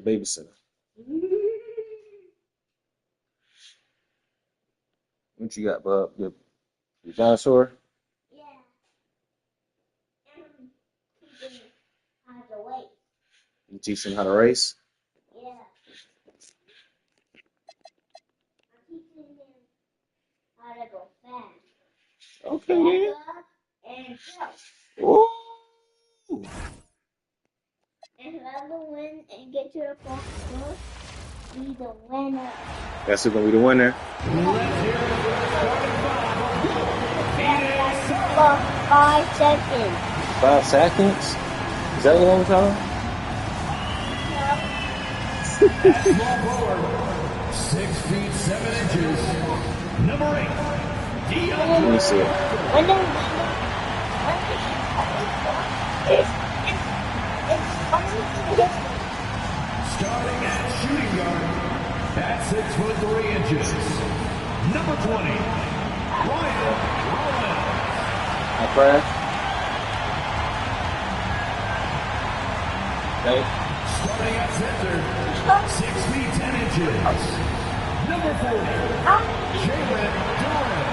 babysitter. What you got, bub? Your dinosaur? Yeah. And how to wait. You teach him how to race? Yeah. I'm teaching him how to go fast. Okay. And jump. Ooh. And whoever wins and get to the fourth floor be the winner. That's who's gonna be the winner. For 5 seconds. 5 seconds? Is that a long time? Small forward, 6 feet 7 inches. Number 8, Dion. Let me see it. Starting at shooting guard at 6 foot 3 inches. Number 20, Ryan Rollins. I crash. Okay. Starting at center, 6 feet 10 inches. Number 40, Jalen Duran.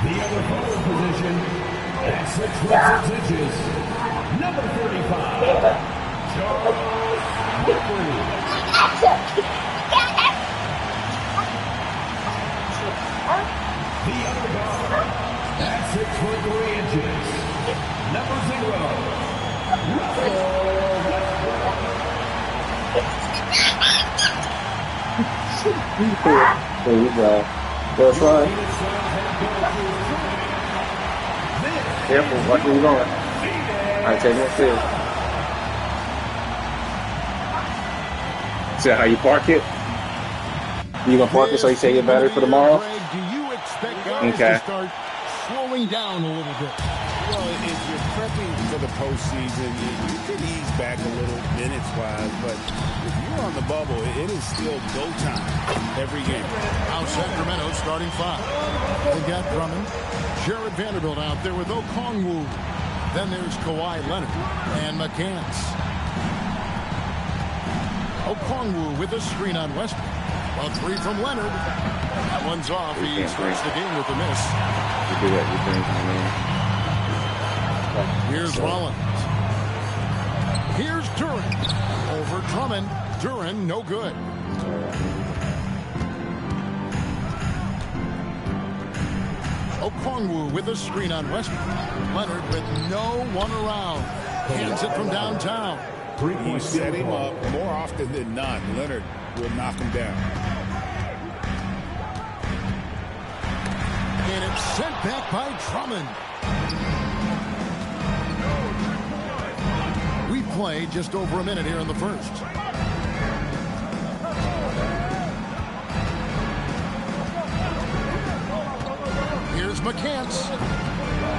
The other forward position at 6 foot 6 inches. Number 35, Charles Barkley. The other guard at 6 foot 3 inches. Number 0, Russell There you go. Go try. Careful, watch where you're going. Alright, take that field. See how you park it? You gonna park it so you save your battery for tomorrow? Do you expect guys Okay. to start slowing down a little bit? Well, if you're prepping for the postseason, you could ease back a little minutes-wise, but if you're on the bubble, it is still go time every game. Now Sacramento starting 5. They've got Drummond, Jared Vanderbilt out there with Okongwu. Then there's Kawhi Leonard and McCants. Okongwu with a screen on Westbrook. A 3 from Leonard. That one's off. He starts the game with a miss. You do that, you bring him in. Here's Rollins. Here's Duran. Over Drummond. Duran, no good. Okongwu with a screen on Westbrook. Leonard with no one around. Hands it from downtown. You set him up more often than not. Leonard will knock him down. And it's sent back by Drummond. We play just over a minute here in the first. Here's McCants.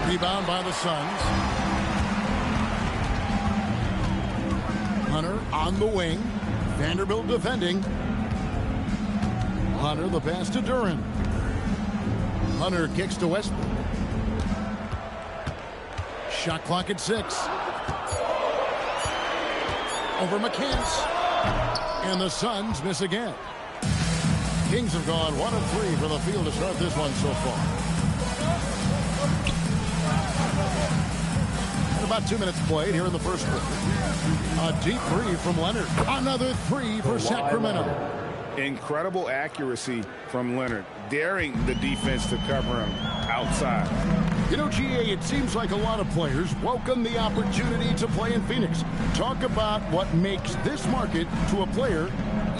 Rebound by the Suns. Hunter on the wing. Vanderbilt defending. Hunter the pass to Duran. Hunter kicks to Westbrook. Shot clock at 6. Over McCants. And the Suns miss again. Kings have gone 1 of 3 for the field to start this one so far. And about 2 minutes played here in the first quarter. A deep 3 from Leonard. Another 3 for Sacramento. Incredible accuracy from Leonard, daring the defense to cover him outside. You know, GA, it seems like a lot of players welcome the opportunity to play in Phoenix. Talk about what makes this market to a player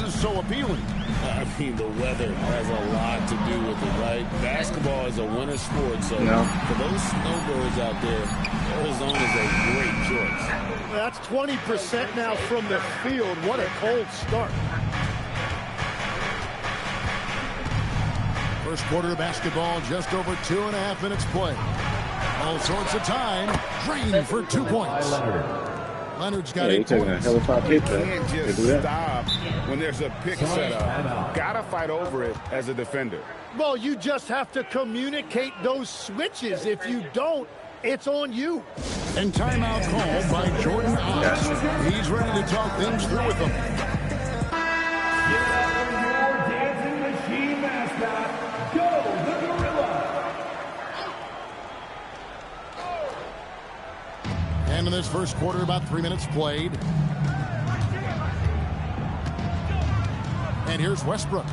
so appealing. I mean, the weather has a lot to do with it, right? Basketball is a winter sport, so No. for those snowbirds out there, Arizona is a great choice. That's 20% now from the field. What a cold start. First quarter of basketball, just over 2.5 minutes play. All sorts of time. Drain for 2 points. Leonard's got Yeah, 8 you're taking a points. hell of a pick there. Can't They just do that. stop when there's a pick set up. Gotta fight over it as a defender. Well, you just have to communicate those switches. If you don't, it's on you. And timeout called by Jordan Ox. He's ready to talk things through with them. Get out of your dancing machine mascot. Go the Gorilla. And in this first quarter, about 3 minutes played. And here's Westbrook.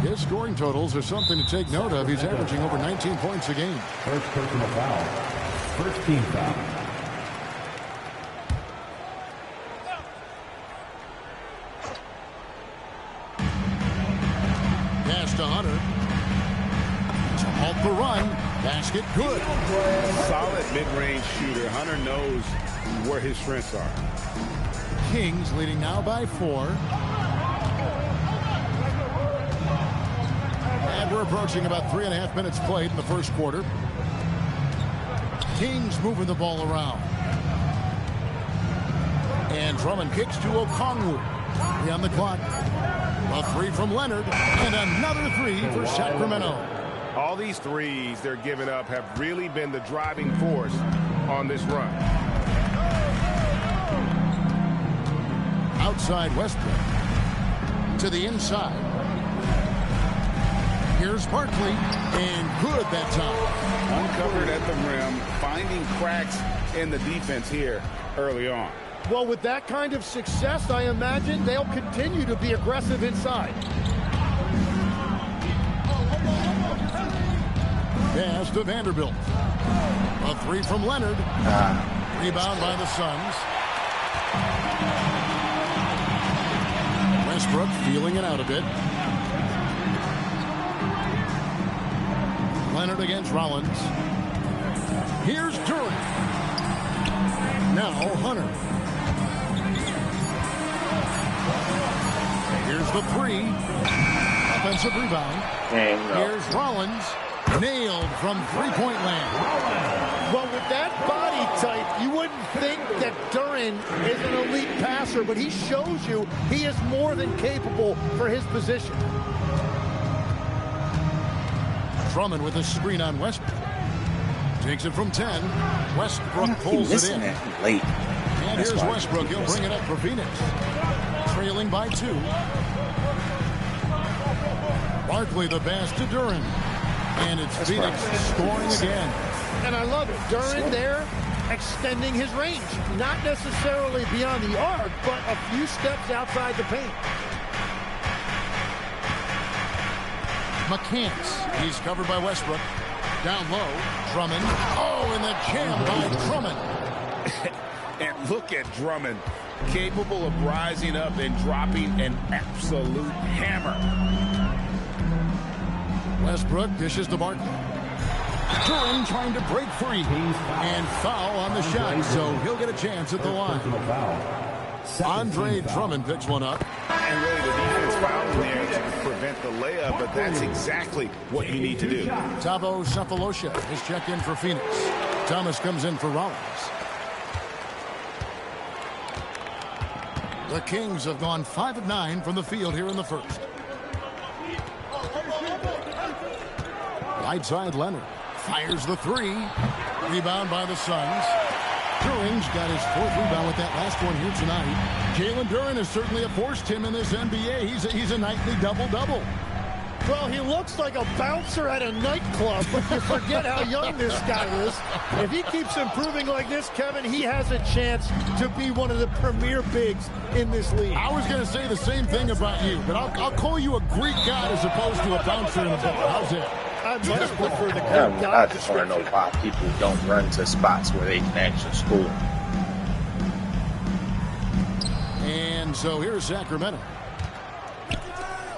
His scoring totals are something to take note of. He's averaging over 19 points a game. First personal foul. First team foul. Pass to Hunter. To halt the run. Basket good. Solid mid-range shooter. Hunter knows where his strengths are. Kings leading now by 4. And we're approaching about 3.5 minutes played in the first quarter. Kings moving the ball around. And Drummond kicks to Okongwu. 3 on the clock. A 3 from Leonard. And another 3 for Sacramento. All these threes they're giving up have really been the driving force on this run. Outside Westbrook. To the inside. Here's Barkley, and good that time. Uncovered at the rim, finding cracks in the defense here early on. Well, with that kind of success, I imagine they'll continue to be aggressive inside. Pass to Vanderbilt. A 3 from Leonard. Rebound by the Suns. Westbrook feeling it out a bit. Leonard against Rollins. Here's Durant. Now Hunter. Here's the 3. Offensive rebound. Here's Rollins. Nailed from three-point land. Well, with that body type, you wouldn't think that Durant is an elite passer, but he shows you he is more than capable for his position. Drummond with a screen on Westbrook. Takes it from 10. Westbrook pulls it in. Late. And here's Westbrook. He'll bring it up for Phoenix. Trailing by 2. Barkley the pass to Durant. And it's Phoenix scoring again. And I love it. Durant there extending his range. Not necessarily beyond the arc, but a few steps outside the paint. McCants. He's covered by Westbrook. Down low. Drummond. Oh, and the jam by Drummond. And look at Drummond. Capable of rising up and dropping an absolute hammer. Westbrook dishes to Barkley. Durant trying to break free. And foul on the shot, so he'll get a chance at the line. Andre Drummond picks one up. And really the defense fouling there to prevent the layup, but that's exactly what you need to do. Tavo Cephalosha is checked in for Phoenix. Thomas comes in for Rollins. The Kings have gone 5 of 9 from the field here in the first. Right side Leonard fires the 3. Rebound by the Suns. Durant's got his 4th rebound with that last one here tonight. Jalen Durant has certainly forced him in this NBA. He's a nightly double-double. Well, he looks like a bouncer at a nightclub, but you forget how young this guy is. If he keeps improving like this, Kevin, he has a chance to be one of the premier bigs in this league. I was going to say the same thing about you, but I'll call you a Greek god as opposed to a bouncer in a ball. How's it? I much prefer the Greek god. I just want to know why people don't run to spots where they can actually score. And so here's Sacramento.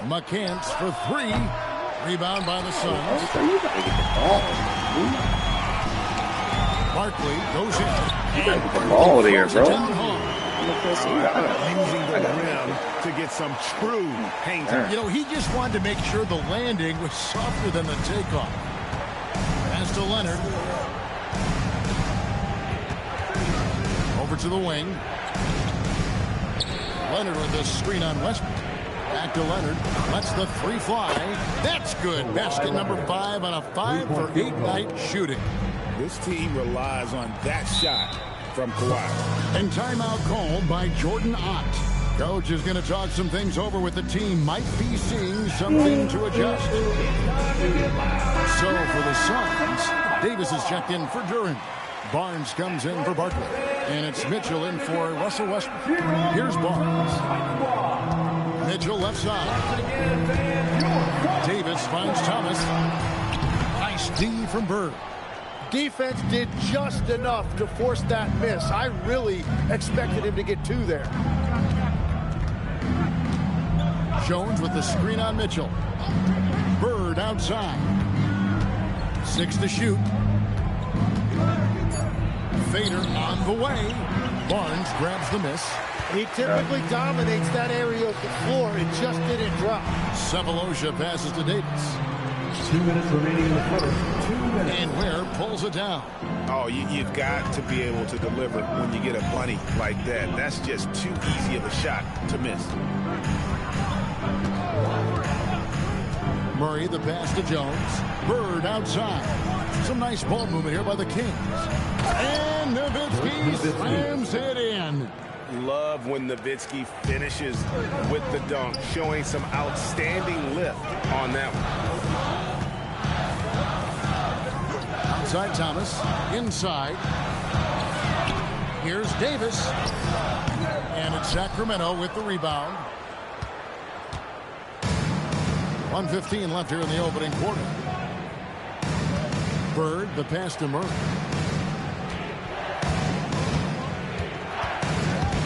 McCants for 3. Rebound by the Suns. So you got to get the ball. Barkley goes in. You got to get the ball there, bro. Using the rim to get some true hang time. You know, he just wanted to make sure the landing was softer than the takeoff. Pass to Leonard. Over to the wing. Leonard with the screen on Westbrook. Back to Leonard. Lets the 3 fly. That's good. Basket number 5 on a 5 for 8 night shooting. This team relies on that shot from Kawhi. And timeout called by Jordan Ott. Coach is going to talk some things over with the team. Might be seeing something to adjust. So for the Suns, Davis is checked in for Duren. Barnes comes in for Barkley. And it's Mitchell in for Russell Westbrook. Here's Barnes. Mitchell left side. Davis finds Thomas. Nice D from Bird. Defense did just enough to force that miss. I really expected him to get 2 there. Jones with the screen on Mitchell. Bird outside. 6 to shoot. Fader on the way. Barnes grabs the miss. He typically dominates that area of the floor. It just didn't drop. Sefolosha passes to Davis. 2 minutes remaining in the quarter. 2 minutes. And Ware pulls it down. Oh, you've got to be able to deliver when you get a bunny like that. That's just too easy of a shot to miss. Murray the pass to Jones. Bird outside. Some nice ball movement here by the Kings. And Nowitzki slams it in. Love when Nowitzki finishes with the dunk, showing some outstanding lift on that one. Outside Thomas. Inside. Here's Davis. And it's Sacramento with the rebound. 1:15 left here in the opening quarter. Bird, the pass to Murray.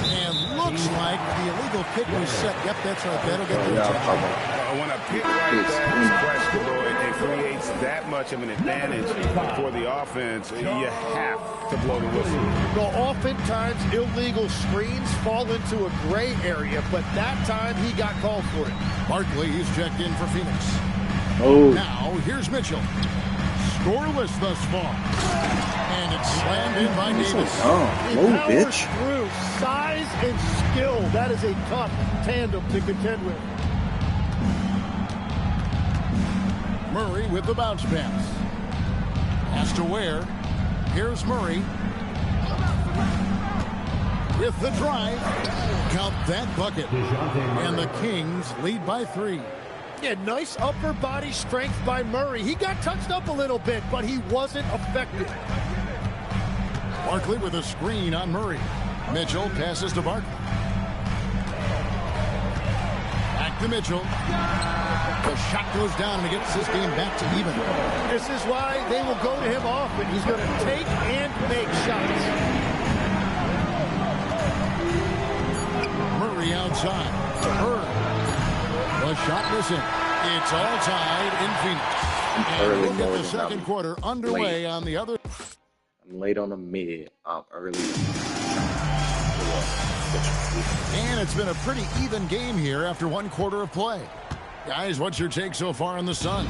And looks like the illegal pick was set. Yep, that's right. That'll get the attention. When a pick like that is questionable, it creates that much of an advantage for the offense. You have to blow the whistle. Well, oftentimes illegal screens fall into a gray area, but that time he got called for it. Barkley, he's checked in for Phoenix. Oh. Now, here's Mitchell. Scoreless thus far. And it's slammed in by Davis. Oh, move, bitch. Through size and skill. That is a tough tandem to contend with. Murray with the bounce pass. Pass to Ware. Here's Murray. With the drive. Count that bucket. And the Kings lead by 3. Yeah, nice upper body strength by Murray. He got touched up a little bit, but he wasn't effective. Barkley with a screen on Murray. Mitchell passes to Barkley. Back to Mitchell. The shot goes down and he gets this game back to even. This is why they will go to him often. He's going to take and make shots. Murray outside. Bird. The shot missing. It's all tied in Phoenix. And we'll get the second quarter underway on the other. I'm late on the mid. Early. And it's been a pretty even game here after 1 quarter of play. Guys, what's your take so far on the Suns?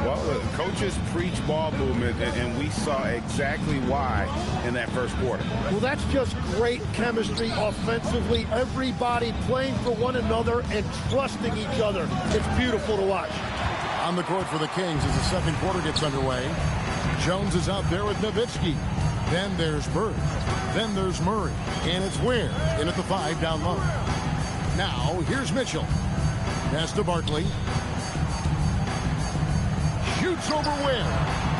Well, the coaches preach ball movement, and we saw exactly why in that first quarter. Well, that's just great chemistry offensively. Everybody playing for one another and trusting each other. It's beautiful to watch. On the court for the Kings as the second quarter gets underway. Jones is out there with Nowitzki. Then there's Bird. Then there's Murray. And it's Ware in at the 5 down low. Now, here's Mitchell. Pass to Barkley. Shoots over Ware.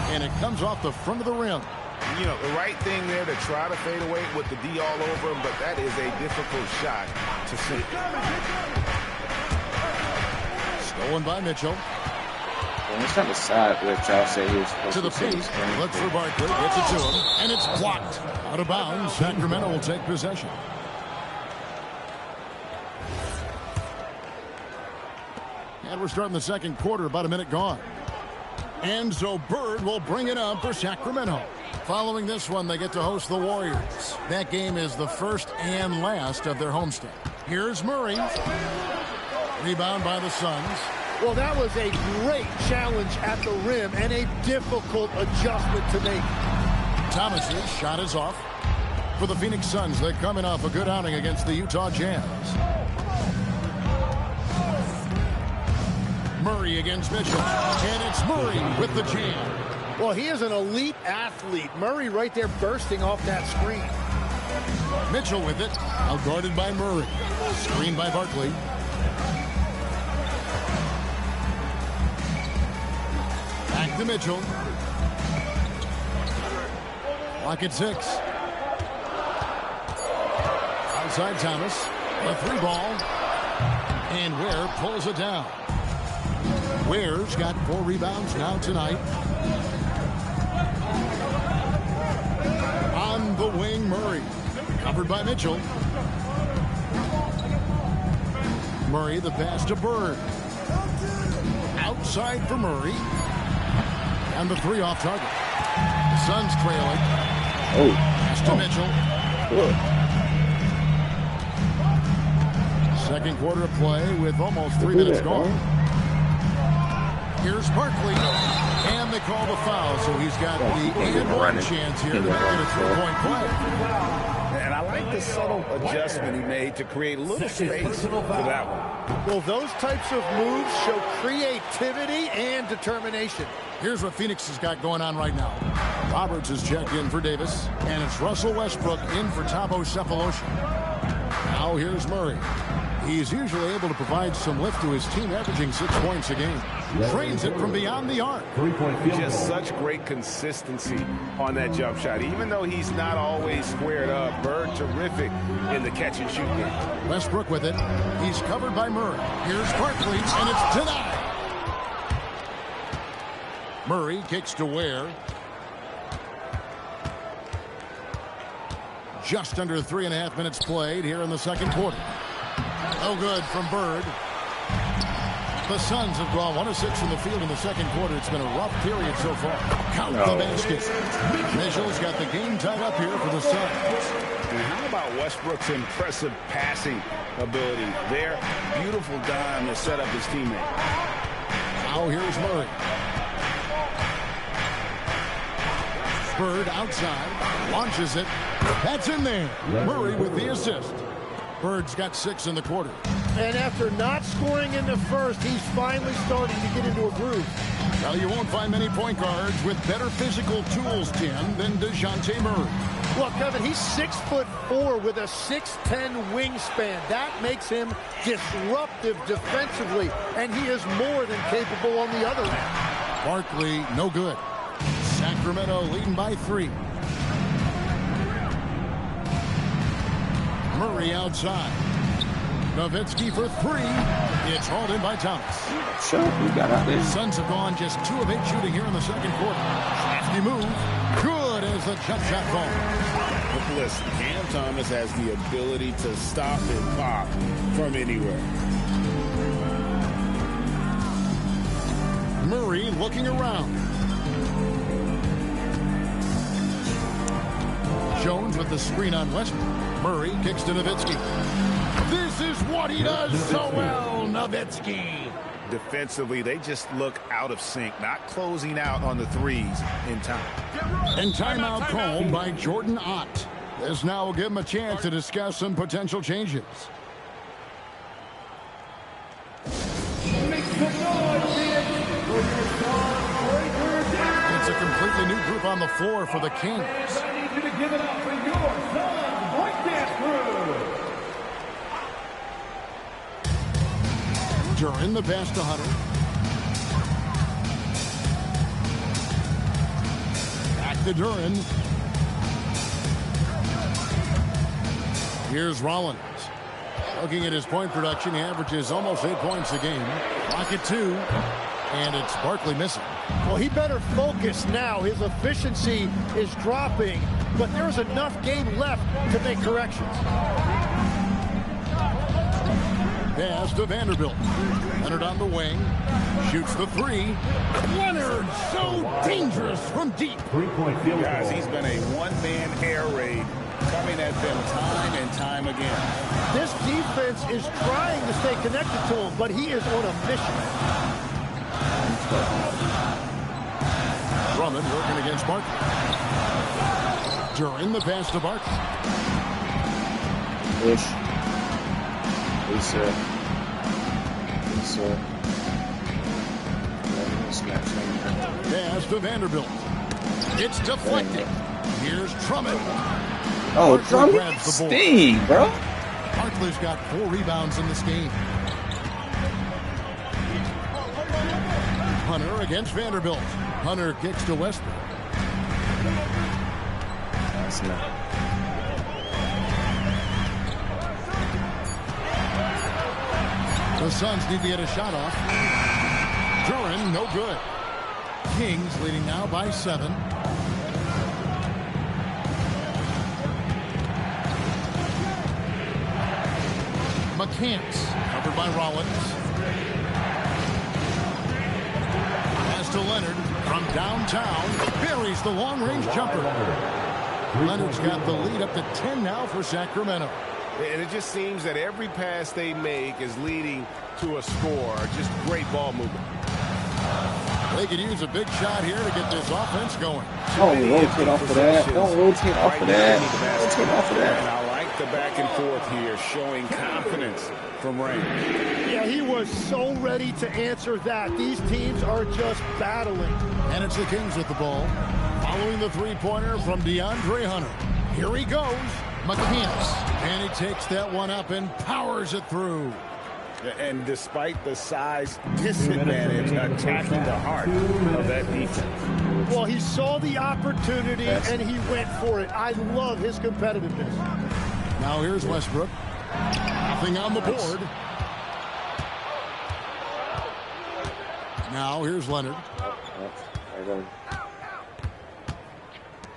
And it comes off the front of the rim. You know, the right thing there to try to fade away with the D all over him, but that is a difficult shot to see. Stolen by Mitchell. Well, it's not the side where Charles said he was supposed To the paint. Looks for Barkley. Gets it to him. And it's blocked. Out of bounds. Sacramento will take possession. And we're starting the second quarter, about a minute gone. And so Bird will bring it up for Sacramento. Following this one, they get to host the Warriors. That game is the first and last of their homestand. Here's Murray. Rebound by the Suns. Well, that was a great challenge at the rim and a difficult adjustment to make. Thomas's shot is off. For the Phoenix Suns, they're coming off a good outing against the Utah Jazz. Murray against Mitchell. And it's Murray with the jam. Well, he is an elite athlete. Murray right there bursting off that screen. Mitchell with it. Out guarded by Murray. Screen by Barkley. Back to Mitchell. Clock at 6. Outside Thomas. A 3-ball. And Ware pulls it down. Ware's got 4 rebounds now tonight. On the wing, Murray. Covered by Mitchell. Murray, the pass to Bird. Outside for Murray. And the 3 off target. The Suns trailing. Oh. Pass to Mitchell. Good. Second quarter of play with almost 3 minutes gone. Here's Barkley. And they call the foul, so he's got the and one chance here to make it a 3-point play. And I like the subtle adjustment he made to create a little space for that one. Well, those types of moves show creativity and determination. Here's what Phoenix has got going on right now. Roberts is checked in for Davis, and it's Russell Westbrook in for Thabo Sefolosha. Now here's Murray. He's usually able to provide some lift to his team, averaging 6 points a game. Trains it from beyond the arc. Just such great consistency on that jump shot. Even though he's not always squared up, Bird terrific in the catch and shoot game. Westbrook with it. He's covered by Murray. Here's Barkley, and it's denied. Murray kicks to Ware. Just under 3.5 minutes played here in the second quarter. No good from Bird. The Suns have gone 1 of 6 from the field in the second quarter. It's been a rough period so far. Count the basket. Mitchell's got the game tied up here for the Suns. And how about Westbrook's impressive passing ability there? Beautiful dime to set up his teammate. Now here's Murray. Bird outside. Launches it. That's in there. Murray with the assist. Bird's got 6 in the quarter. And after not scoring in the first, he's finally starting to get into a groove. Well, you won't find many point guards with better physical tools, Tim, than DeJounte Murray. Well, Kevin, he's 6'4" with a 6'10" wingspan. That makes him disruptive defensively, and he is more than capable on the other end. Barkley, no good. Sacramento leading by 3. Murray outside. Nowitzki for 3. It's hauled in by Thomas. Shot, we got out there. Suns have gone just 2 of 8 shooting here in the second quarter. Crafty move. Good as the jump shot falls. But listen, Cam Thomas has the ability to stop and pop from anywhere. Murray looking around. Jones with the screen on Westbrook. Murray kicks to Nowitzki. This is what he does so well, Nowitzki. Defensively, they just look out of sync, not closing out on the threes in time. And timeout called by Jordan Ott. This now will give him a chance to discuss some potential changes. It's a completely new group on the floor for the Kings. I need you to give it up for your Suns breakdance crew. Duran the pass to Hunter. Back to Duran. Here's Rollins. Looking at his point production, he averages almost 8 points a game. Clock at 2. And it's Barkley missing. Well, he better focus now. His efficiency is dropping, but there's enough game left to make corrections. Pass to Vanderbilt. Leonard on the wing. Shoots the 3. Leonard, so dangerous from deep. 3-point field Guys, goal. he's been a one-man air raid coming at them time and time again. This defense is trying to stay connected to him, but he is on a mission. Drummond working against Barkley. Duran the pass to Barkley. Push. Reset. Reset. Pass to Vanderbilt. It's deflected. Here's Drummond. Oh, Hartley Drummond, grabs the ball. sting, bro. Hartley's got 4 rebounds in this game. Hunter against Vanderbilt. Hunter kicks to Westbrook. That's not. The Suns need to get a shot off. Duran, no good. Kings leading now by 7. McCants covered by Rollins. Pass to Leonard from downtown. Buries the long-range jumper. Leonard's got the lead up to 10 now for Sacramento. And it just seems that every pass they make is leading to a score. Just great ball movement. They could use a big shot here to get this offense going. Don't rotate off of that. Don't rotate off of that. Rotate off of And that. I like the back and forth here, showing confidence from range. Yeah, he was so ready to answer that. These teams are just battling. And it's the Kings with the ball. Following the three-pointer from DeAndre Hunter. Here he goes. McCants. And he takes that one up and powers it through. And despite the size disadvantage, attacking the heart of that defense. Well, he saw the opportunity and he went for it. I love his competitiveness. Now here's Westbrook. Nothing on the board. Now here's Leonard.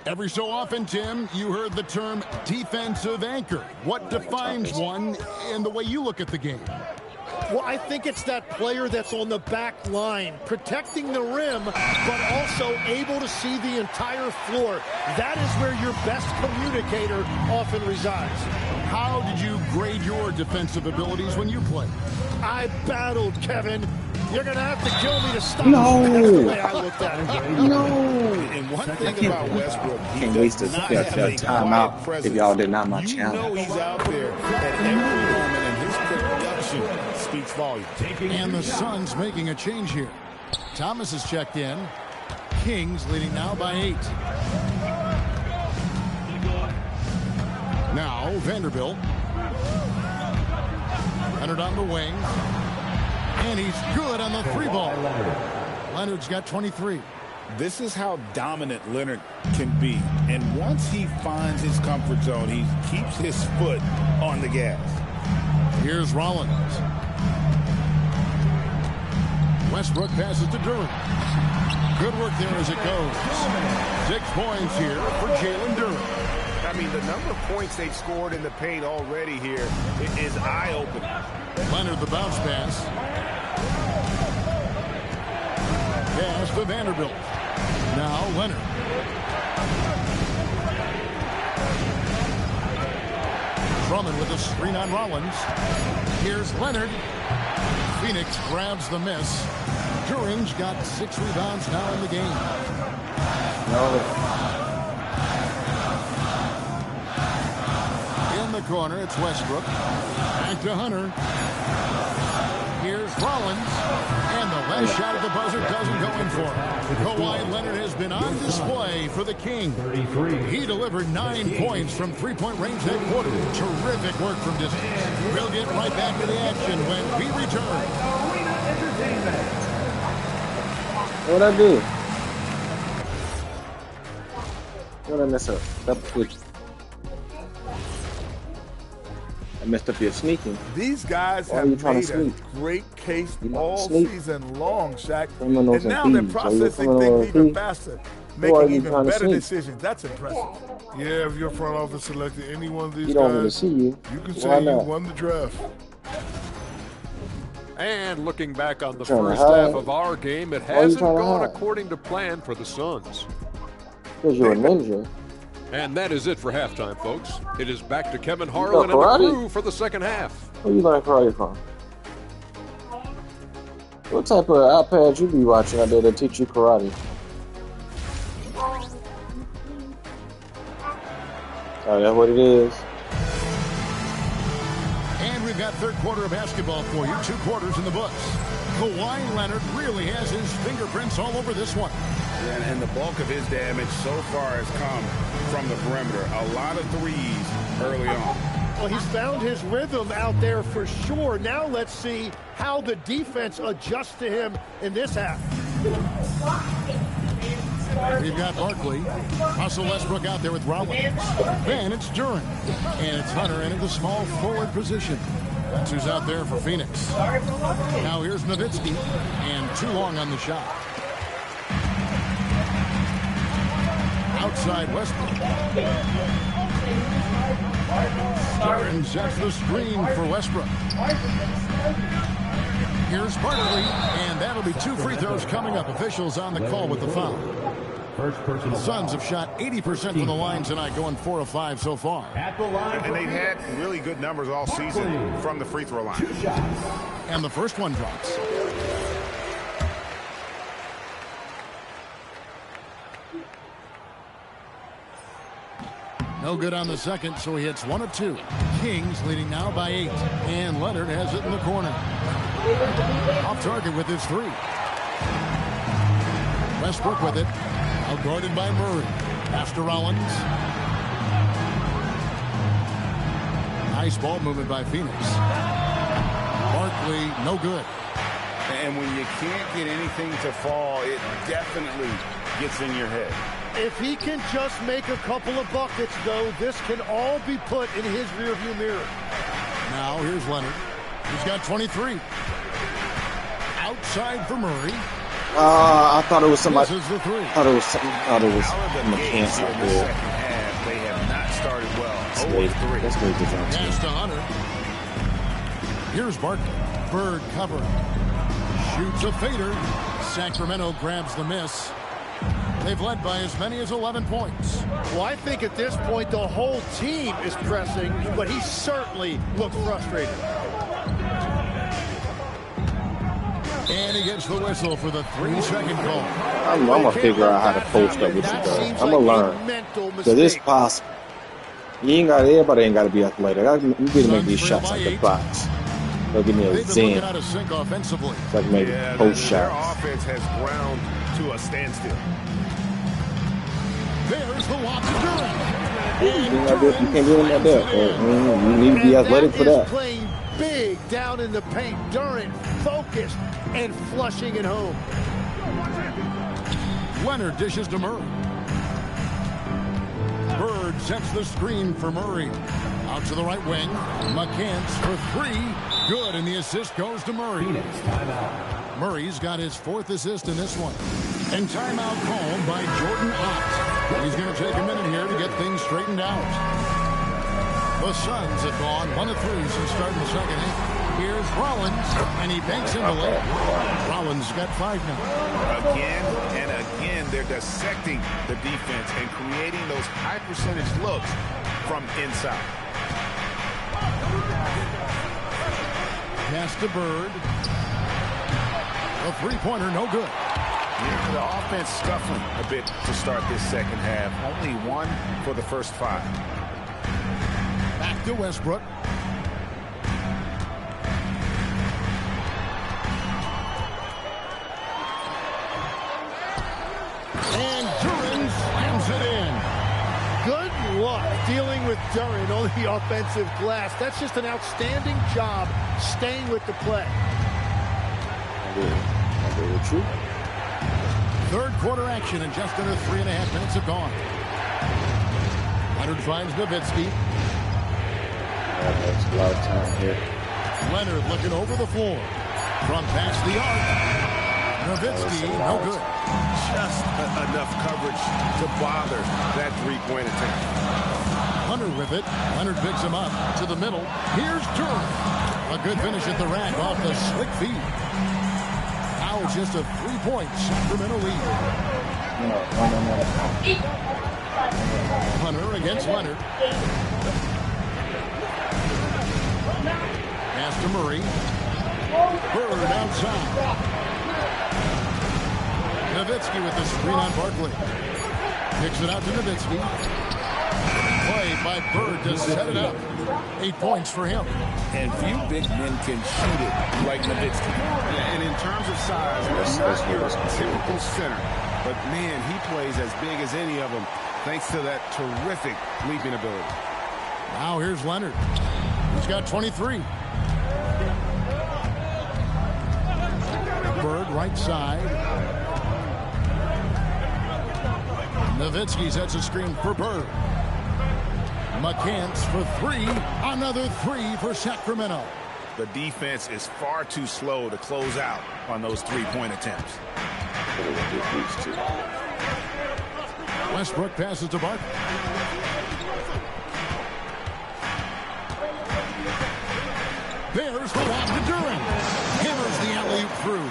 Every so often, Tim, you heard the term defensive anchor. What defines one in the way you look at the game? Well, I think it's that player that's on the back line, protecting the rim, but also able to see the entire floor. That is where your best communicator often resides. How did you grade your defensive abilities when you played? I battled, Kevin. You're going to have to kill me to stop. No. That's the way I looked at it. No. And one thing about Westbrook, he Can't does waste a not have a timeout quiet if presence. y'all did not my You channel. know he's out there at every moment, and his production speaks volumes. And the Suns making a change here. Thomas is checked in. Kings leading now by 8. Now Vanderbilt. Leonard on the wing. And he's good on the 3-ball. Leonard's got 23. This is how dominant Leonard can be. And once he finds his comfort zone, he keeps his foot on the gas. Here's Rollins. Westbrook passes to Duran. Good work there as it goes. 6 points here for Jalen Duran. I mean, the number of points they've scored in the paint already here is eye-opening. Leonard the bounce pass. Pass to Vanderbilt. Now Leonard. Drummond with a screen on Rollins. Here's Leonard. Phoenix grabs the miss. Duran's got 6 rebounds now in the game. No. In the corner, it's Westbrook. Back to Hunter. Here's Rollins. And the last shot at the buzzer doesn't go in for him. Kawhi Leonard has been on display for the King. He delivered 9 points from 3-point range that quarter. Terrific work from distance. We'll get right back to the action when we return. What'd I do? What did I mess up? I messed up your sneaking. These guys Why are you have trying to made a sneak? great case You all sneak? season long, Shaq. Criminals And now and they're thieves. Are you a processing criminal or a things even thief? faster, Why are making you even trying to better sneak? decisions. That's impressive. Yeah, if your front office selected any one of these You don't want to guys, see you. you can Why say you not? won the draft. And looking back on the trying to first hide? half of our game, it you hasn't trying to gone hide? according to plan for the Suns. Because you're a ninja. And that is it for halftime, folks. It is back to Kevin Harlan and the karate? crew for the second half. Where you learn karate from? What type of iPad you be watching out there that teach you karate? Oh, that's what it is. And we've got third quarter of basketball for you. 2 quarters in the books. Kawhi Leonard really has his fingerprints all over this one. And the bulk of his damage so far has come from the perimeter. A lot of threes early on. Well, he's found his rhythm out there for sure. Now let's see how the defense adjusts to him in this half. We've got Barkley. Russell Westbrook out there with Rollins. Then it's Duran. And it's Hunter into the small forward position. That's who's out there for Phoenix. Now here's Nowitzki. And too long on the shot. Outside Westbrook. Duran sets the screen for Westbrook. Here's Barkley, and that'll be 2 free throws coming up. Officials on the call with the foul. The Suns have shot 80% from the line tonight, going 4 of 5 so far. And they've had really good numbers all season from the free throw line. And the first one drops. No good on the second, so he hits 1 of 2. Kings leading now by 8. And Leonard has it in the corner. Off target with his 3. Westbrook with it. Out guarded by Murray. Pass to Rollins. Nice ball movement by Phoenix. Barkley, no good. And when you can't get anything to fall, it definitely gets in your head. If he can just make a couple of buckets, though, this can all be put in his rearview mirror. Now here's Leonard. He's got 23. Outside for Murray. I thought it was somebody. This is the 3. I thought it was something. I thought it was Games McCants here out in the there. second half, they have not started well. That's 0-3. great defense. Pass to Hunter. Here's Barkley. Bird covering. Shoots a fader. Sacramento grabs the miss. They've led by as many as 11 points. Well, I think at this point the whole team is pressing, but he certainly looked frustrated. And he gets the whistle for the 3-second call. I'm going to figure out how to post up with you guys. I'm going to learn. Because it's possible. Everybody ain't got to be athletic. You get to make these shots like the box. They'll give me a They've been zen. looking out of sync offensively. It's like maybe post Their shots. offense has ground to a standstill. There's the lob to Duran. You can't do anything like that. You need to be athletic for that. Playing big down in the paint. Durant focused and flushing it home. Leonard dishes to Murray. Bird sets the screen for Murray. Out to the right wing. McCants for 3. Good, and the assist goes to Murray. Murray's got his 4th assist in this one. And timeout called by Jordan Ott. He's going to take a minute here to get things straightened out. The Suns have gone 1 of 3 since starting the second half. Here's Rollins, and he banks in the lane. Rollins got 5 now. Again and again, they're dissecting the defense and creating those high percentage looks from inside. Pass to Bird. A 3-pointer, no good. Yeah, the offense scuffling a bit to start this second half. Only 1 for the first 5. Back to Westbrook. And Duran slams it in. Good luck dealing with Durant on the offensive glass. That's just an outstanding job staying with the play. True. Third quarter action, and just under 3.5 minutes have gone. Leonard finds Nowitzki. That's a lot of time here. Leonard looking over the floor. From past the arc. Nowitzki, no good. Just enough coverage to bother that 3-point attempt. Hunter with it. Leonard picks him up to the middle. Here's Duran. A good finish at the rack off the slick feed. Now it's just a 3-point Sacramento lead. No. Hunter against Leonard. Pass to Murray. Bird outside. Nowitzki with the screen on Barkley. Kicks it out to Nowitzki. Play by Bird to set it up. 8 points for him. And few big men can shoot it like Nowitzki. Yeah, and in terms of size, he's not your typical center. But, man, he plays as big as any of them thanks to that terrific leaping ability. Now here's Leonard. He's got 23. Bird right side. Nowitzki sets a screen for Bird. McCants for 3. Another 3 for Sacramento. The defense is far too slow to close out on those three-point attempts. Westbrook passes to Barkley. There's the lob to Durant. Hammers the alley-oop through.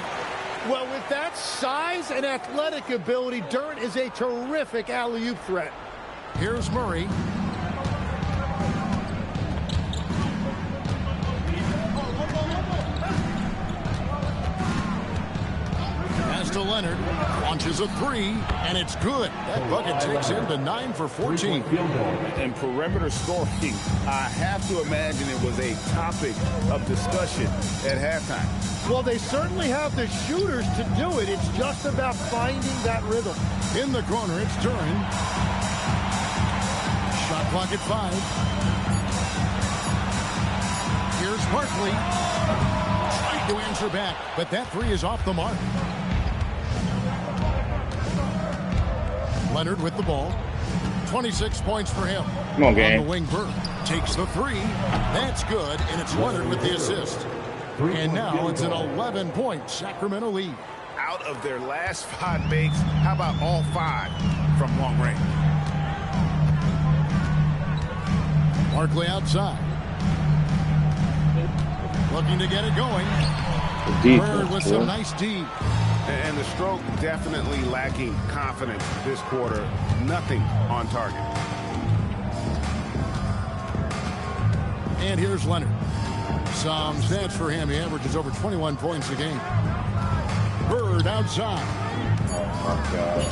Well, with that size and athletic ability, Durant is a terrific alley-oop threat. Here's Murray. Pass to Leonard. Launches a 3, and it's good. That bucket takes him to 9 for 14. And perimeter scoring, I have to imagine it was a topic of discussion at halftime. Well, they certainly have the shooters to do it. It's just about finding that rhythm. In the corner, it's Durant. Shot clock at 5. Here's Barkley. Trying to answer back, but that 3 is off the mark. Leonard with the ball. 26 points for him. Come on, gang. On the wing, Bird takes the 3. That's good, and it's Leonard with the assist. And now it's an 11-point Sacramento lead. Out of their last 5 makes, how about all 5 from long range? Barkley outside. Looking to get it going. Bird with some nice D. And the stroke definitely lacking confidence this quarter. Nothing on target. And here's Leonard. Some stats for him. He averages over 21 points a game. Bird outside. Oh, my God.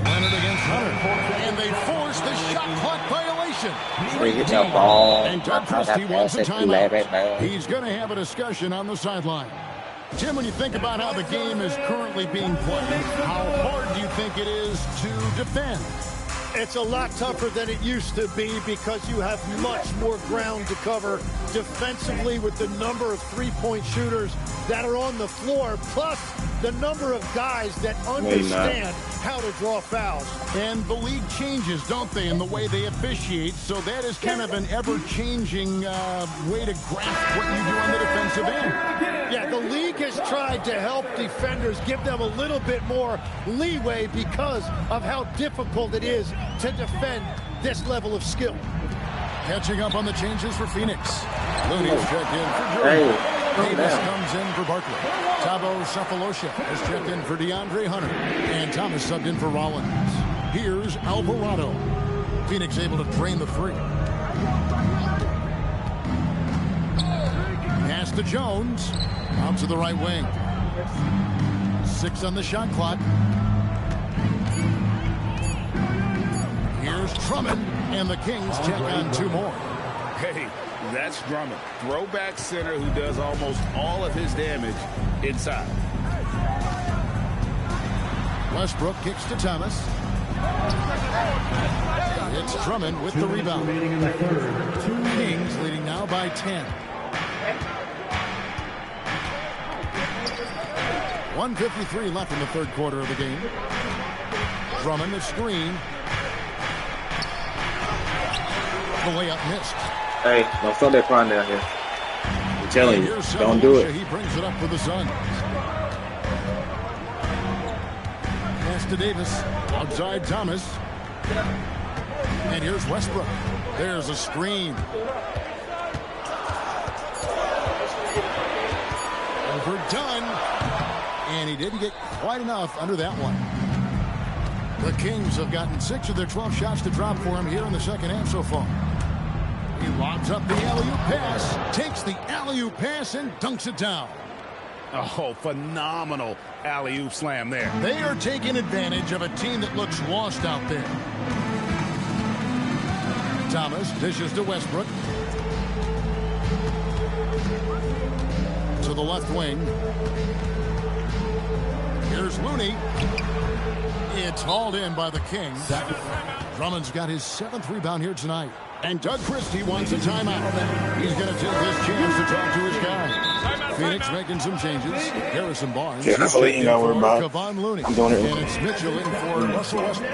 Leonard against Leonard. And they force the shot clock violation. And Darktrusty wants a timeout. He's going to have a discussion on the sideline. Tim, when you think about how the game is currently being played, how hard do you think it is to defend? It's a lot tougher than it used to be because you have much more ground to cover defensively with the number of three-point shooters that are on the floor, plus the number of guys that understand how to draw fouls. And the league changes, don't they, in the way they officiate, so that is kind of an ever-changing way to grasp what you do on the defensive end. Yeah, the league has tried to help defenders, give them a little bit more leeway because of how difficult it is to defend this level of skill. Catching up on the changes for Phoenix. Looney's checked in for Jordan. Davis comes in for Barkley. Thabo Sefolosha has checked in for DeAndre Hunter. And Thomas subbed in for Rollins. Here's Alvarado. Phoenix able to drain the 3. Pass to Jones. Out to the right wing. 6 on the shot clock. Here's Drummond, and the Kings check on 2 more. Hey, that's Drummond. Throwback center who does almost all of his damage inside. Westbrook kicks to Thomas. It's Drummond with the rebound. Kings leading now by 10. 1:53 left in the third quarter of the game. Drummond the screen. The layup missed. Hey, don't throw that prime down here. I'm telling you, don't do it. He brings it up for the Suns. Pass to Davis. Outside Thomas. And here's Westbrook. There's a screen. Overdone. And he didn't get quite enough under that one. The Kings have gotten 6 of their 12 shots to drop for him here in the second half so far. He lobs up the alley-oop pass, takes the alley-oop pass, and dunks it down. Oh, phenomenal alley-oop slam there. They are taking advantage of a team that looks lost out there. Thomas dishes to Westbrook. To the left wing. Here's Looney. It's hauled in by the Kings. Drummond's got his 7th rebound here tonight. And Doug Christie wants a timeout. He's going to take this chance to talk to his guy. Phoenix making some changes. Harrison Barnes. Yeah, I believe you know what we're about. Kevon Looney. I'm doing it. And it's Mitchell in for Russell Westbrook.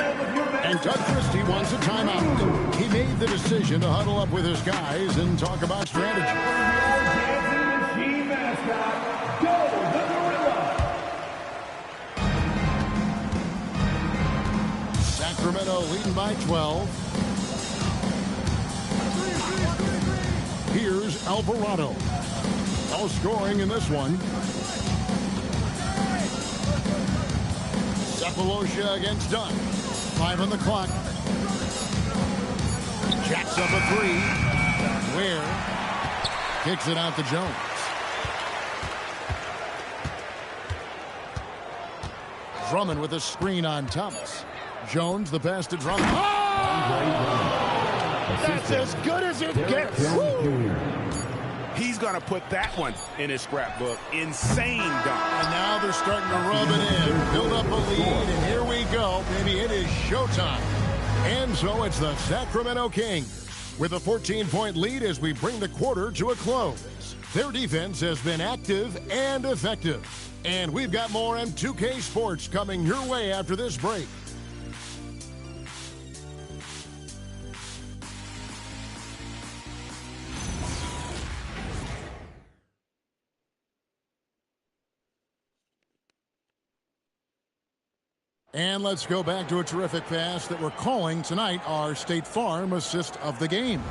And Doug Christie wants a timeout. He made the decision to huddle up with his guys and talk about strategy. Sacramento leading by 12. Here's Alvarado. No scoring in this one. Cephalosha against Dunn. 5 on the clock. Jacks up a 3. Ware kicks it out to Jones. Drummond with a screen on Thomas. Jones, the pass to Drummond. Oh! That's as good as it gets. He's going to put that one in his scrapbook. Insane dunk. And now they're starting to rub it in, build up a lead, and here we go, baby. It is showtime. And so it's the Sacramento Kings with a 14-point lead as we bring the quarter to a close. Their defense has been active and effective. And we've got more M2K Sports coming your way after this break. And let's go back to a terrific pass that we're calling tonight our State Farm assist of the game.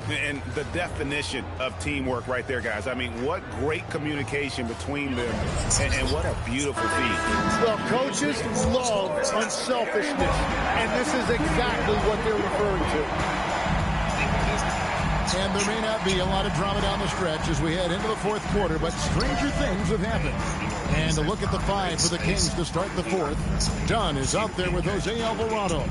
And the definition of teamwork right there, guys. I mean, what great communication between them, and what a beautiful feed. Well, coaches love unselfishness, and this is exactly what they're referring to. And there may not be a lot of drama down the stretch as we head into the 4th quarter, but stranger things have happened. And a look at the 5 for the Kings to start the 4th. Dunn is out there with Jose Alvarado.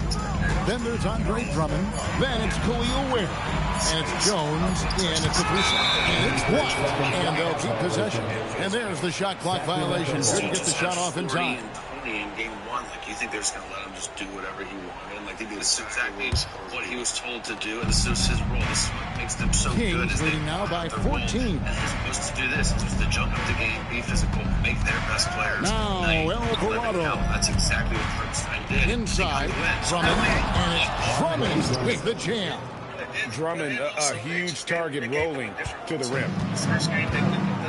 Then there's Andre Drummond. Then it's Khalil Ware. And it's Jones. And it's a 3-shot. And it's blocked. And they'll keep possession. And there's the shot clock violation. Couldn't get the shot off in time. In game 1, like, you think they're just going to let him just do whatever he wanted? Like, they did exactly what he was told to do, and this is his role. This is what makes them so good. Kings leading now by 14. And they're supposed to do this, just to jump up the game, be physical, make their best players. Now, Alvarado. That's exactly what Hartenstein did. Inside, Drummond, and it's Drummond with the jam. Drummond, a huge target rolling to the rim.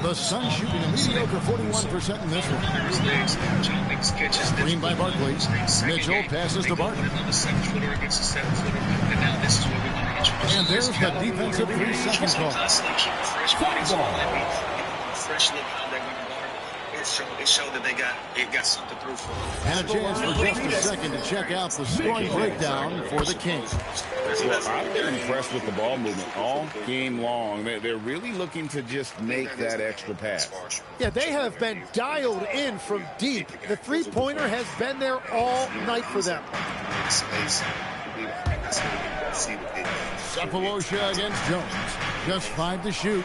The Suns shooting a mediocre 41% in this one. Screen by Barkley. Mitchell passes to Barton. And there's the defensive 3-second call. It showed that it got something through for them. And a chance for just a second to check out the scoring breakdown for the Kings. Well, I've been impressed with the ball movement all game long. They're really looking to just make that extra pass. Yeah, they have been dialed in from deep. The three-pointer has been there all night for them. Cephalosha against Jones. Just 5 to shoot.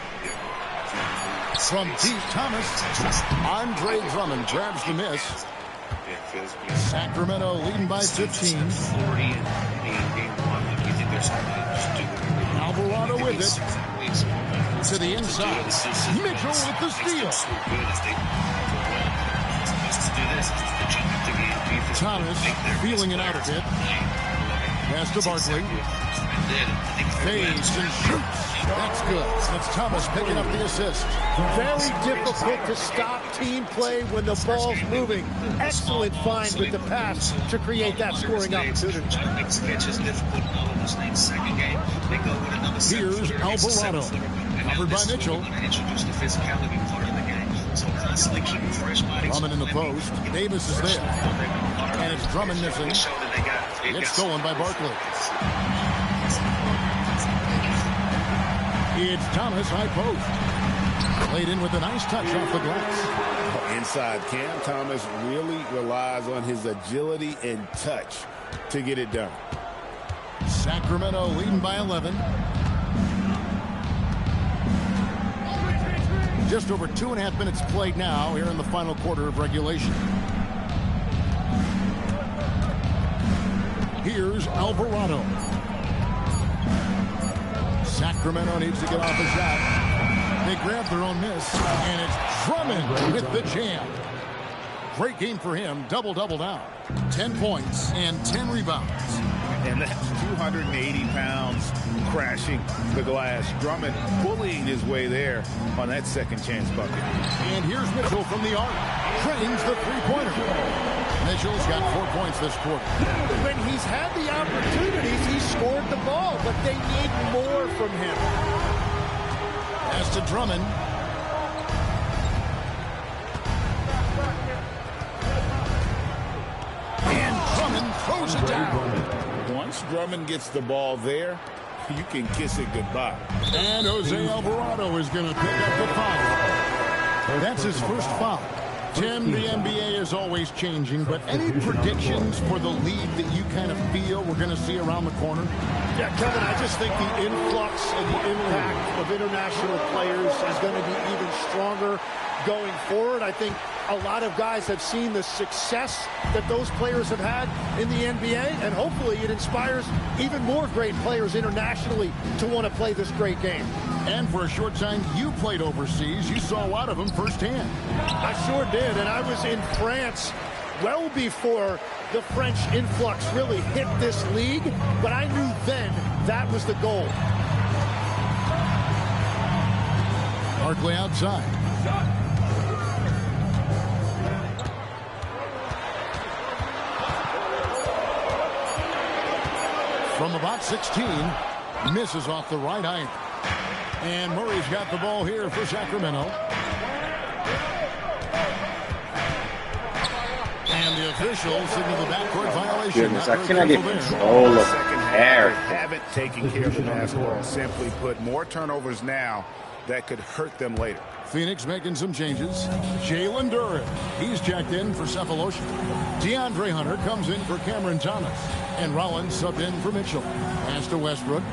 From deep, Thomas. Andre Drummond grabs the miss. Sacramento leading by 15. Alvarado with it. To the inside. Mitchell with the steal. Thomas feeling it out a bit. Pass to Barkley. Fades and shoots. That's good. That's Thomas picking up the assist. Very difficult to stop team play when the ball's moving. Excellent find with the pass to create that scoring opportunity. Here's Alvarado. Covered by Mitchell. Drummond in the post. Davis is there. And it's Drummond missing. It's stolen by Barkley. It's Thomas, high post. Played in with a nice touch off the glass. Inside, Cam Thomas really relies on his agility and touch to get it done. Sacramento leading by 11. Just over 2.5 minutes played now here in the final quarter of regulation. Here's Alvarado. Sacramento needs to get off a shot. They grab their own miss, and it's Drummond with the jam. Great game for him. Double-double now. 10 points and 10 rebounds. And that's 280 pounds crashing the glass. Drummond bullying his way there on that second chance bucket. And here's Mitchell from the arc. Drains the three-pointer. Mitchell's got 4 points this quarter. When he's had the opportunities, he scored the ball, but they need more from him. As to Drummond. And Drummond throws it down. Once Drummond gets the ball there, you can kiss it goodbye. And Jose Alvarado is going to pick up the foul. That's his first foul. Tim, the NBA is always changing, but any predictions for the league that you kind of feel we're going to see around the corner? Yeah, Kevin, I just think the influx and the impact of international players is going to be even stronger going forward. I think a lot of guys have seen the success that those players have had in the NBA, and hopefully it inspires even more great players internationally to want to play this great game. And for a short time, you played overseas. You saw a lot of them firsthand. I sure did, and I was in France well before the French influx really hit this league, but I knew then that was the goal. Barkley outside. From about 16, misses off the right iron. And Murray's got the ball here for Sacramento. And the officials signal the backcourt violation. Goodness, I cannot get control of air. Haven't taken care of the basketball. Simply put, more turnovers now that could hurt them later. Phoenix making some changes. Jalen Duren, he's checked in for Cephalosha. DeAndre Hunter comes in for Cameron Thomas. And Rollins subbed in for Mitchell. Pass to Westbrook.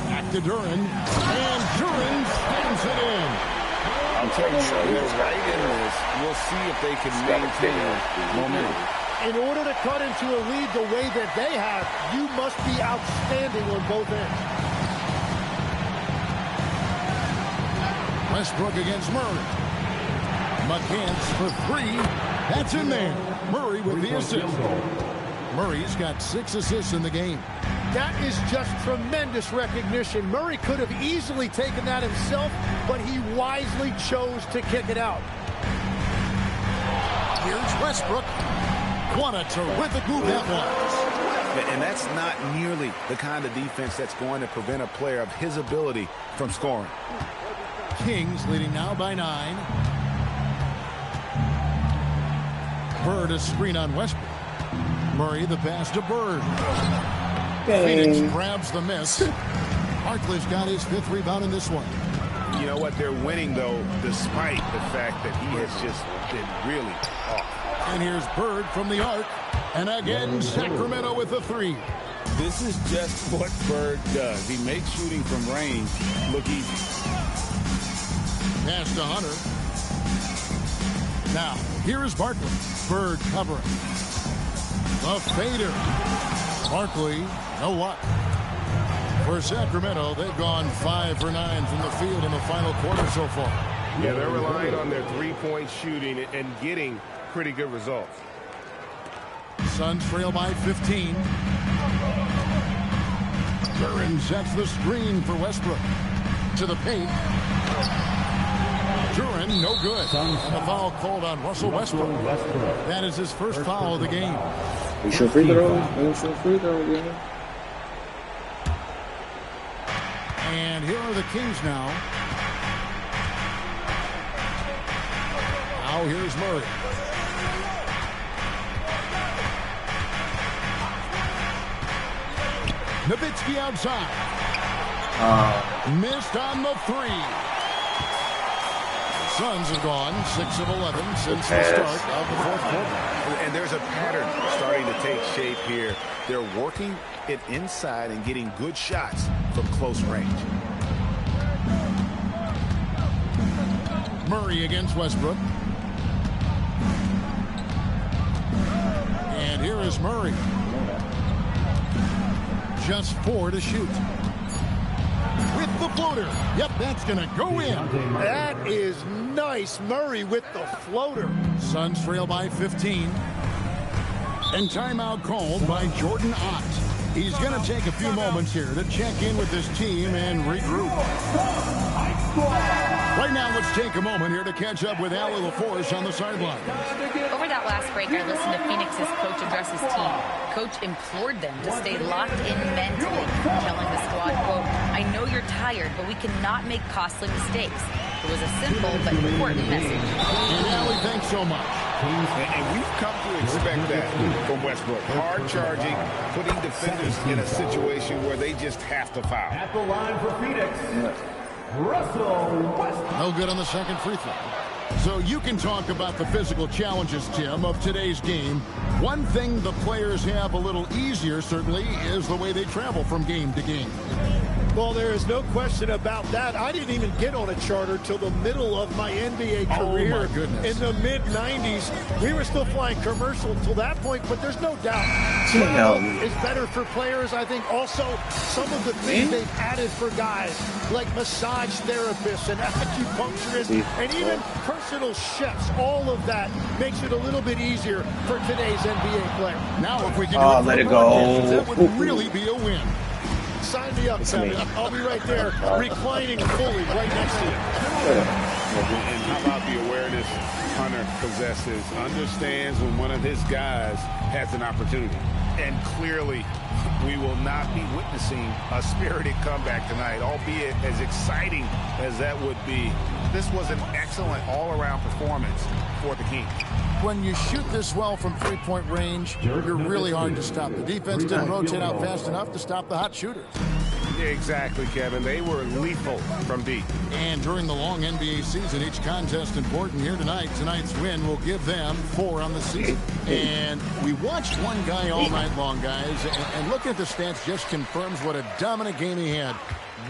Back to Duren. And Duren spins it in. I'll tell you, they're right in this. We'll see if they can maintain momentum. In order to cut into a lead the way that they have, you must be outstanding on both ends. Westbrook against Murray. McCants for three. That's in there. Murray with the assist. Murray's got 6 assists in the game. That is just tremendous recognition. Murray could have easily taken that himself, but he wisely chose to kick it out. Here's Westbrook. What a terrific move that was. And that's not nearly the kind of defense that's going to prevent a player of his ability from scoring. Kings leading now by 9. Bird a screen on Westbrook. Murray the pass to Bird. Phoenix grabs the miss. Barkley's got his 5th rebound in this one. You know what? They're winning, though, despite the fact that he has just been really off. And here's Bird from the arc. And again, Sacramento with the 3. This is just what Bird does. He makes shooting from range look easy. Pass to Hunter. Now, here is Barkley. Bird covering. The fader. Barkley, no luck. For Sacramento, they've gone 5 for 9 from the field in the final quarter so far. Yeah, they're relying on their three-point shooting and getting pretty good results. Suns trail by 15. Duren sets the screen for Westbrook. To the paint. Duren, no good. And the foul called on Russell Westbrook. That is his first foul of the game. We should free throw. Free throw again. And here are the Kings now. Now here's Murray. Nowitzki outside. Missed on the 3. Suns have gone 6 of 11 since the start of the fourth quarter. And there's a pattern starting to take shape here. They're working it inside and getting good shots from close range. Murray against Westbrook. And here is Murray. Just 4 to shoot. With the floater. Yep, that's going to go in. That is nice. Murray with the floater. Suns trail by 15. And timeout called by Jordan Ott. He's going to take a few moments here to check in with his team and regroup. Right now, let's take a moment here to catch up with Allie LaForce on the sideline. Over that last break, I listened to Phoenix's coach address his team. Coach implored them to stay locked in mentally, telling the squad, quote, "I know you're tired, but we cannot make costly mistakes." It was a simple but important message. And Allie, thanks so much. And we've come to expect that from Westbrook. Hard charging, putting defenders in a situation where they just have to foul. At the line for Phoenix, Russell Westbrook. No good on the second free throw. So you can talk about the physical challenges, Tim, of today's game. One thing the players have a little easier, certainly, is the way they travel from game to game. Well, there is no question about that. I didn't even get on a charter till the middle of my NBA career. Oh, my goodness. In the mid-90s. We were still flying commercial until that point, but there's no doubt. It's better for players. I think also some of the things they've added for guys, like massage therapists and acupuncturists, and even personal chefs. All of that makes it a little bit easier for today's NBA player. Now, if we can let it go. That would really be a win. Sign me up, Kevin. I'll be right there, reclining fully right next to you. And how about the awareness Hunter possesses? Understands when one of his guys has an opportunity. And clearly, we will not be witnessing a spirited comeback tonight, albeit as exciting as that would be. This was an excellent all-around performance for the Kings. When you shoot this well from three-point range, you're really hard to stop. The defense didn't rotate out fast enough to stop the hot shooters. Exactly, Kevin. They were lethal from deep. And during the long NBA season, each contest important here tonight. Tonight's win will give them 4 on the season. And we watched one guy all night long, guys, and looking at the stats just confirms what a dominant game he had.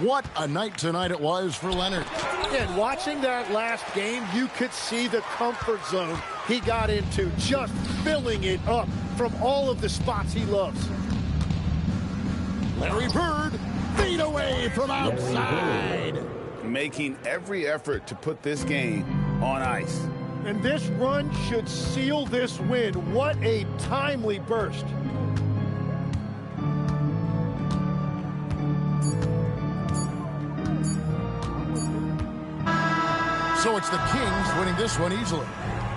What a night tonight it was for Leonard. And watching that last game, you could see the comfort zone he got into, just filling it up from all of the spots he loves. Larry Bird, feet away from outside. Making every effort to put this game on ice. And this run should seal this win. What a timely burst. So it's the Kings winning this one easily.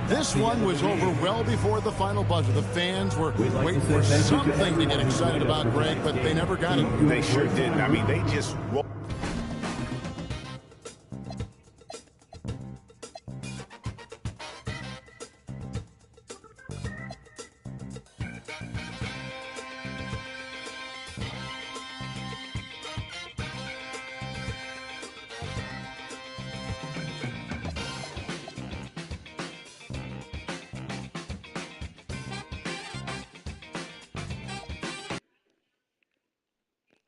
This one was over well before the final buzzer. The fans were waiting for something to get excited about, Greg, but they never got it. They sure didn't. I mean, they just rolled.